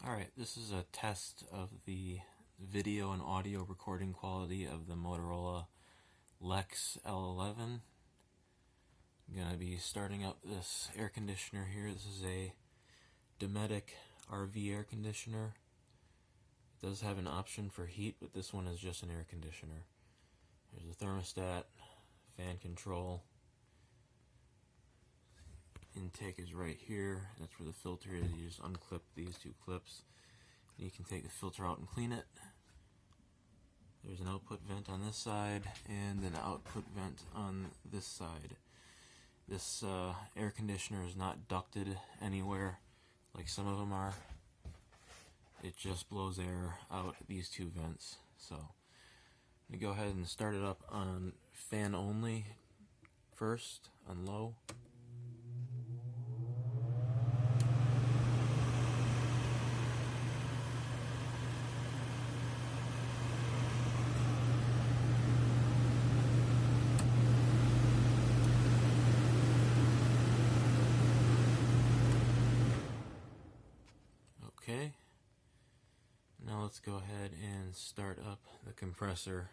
Alright, this is a test of the video and audio recording quality of the Motorola Lex L11. I'm going to be starting up this air conditioner here. This is a Dometic RV air conditioner. It does have an option for heat, but this one is just an air conditioner. There's a thermostat, fan control. Intake is right here. That's where the filter is. You just unclip these two clips. You can take the filter out and clean it. There's an output vent on this side and an output vent on this side. This air conditioner is not ducted anywhere like some of them are. It just blows air out these two vents. So I'm going to go ahead and start it up on fan only first, on low. Okay, now let's go ahead and start up the compressor.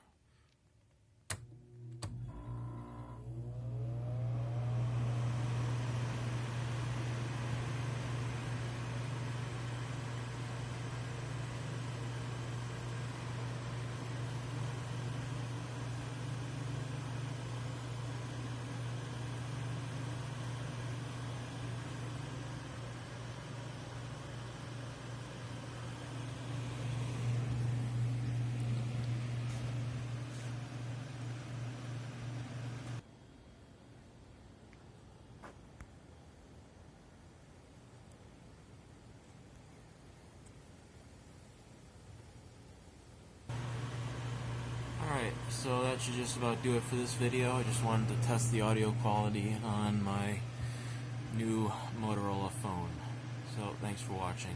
Alright, so that should just about do it for this video. I just wanted to test the audio quality on my new Motorola phone. So, thanks for watching.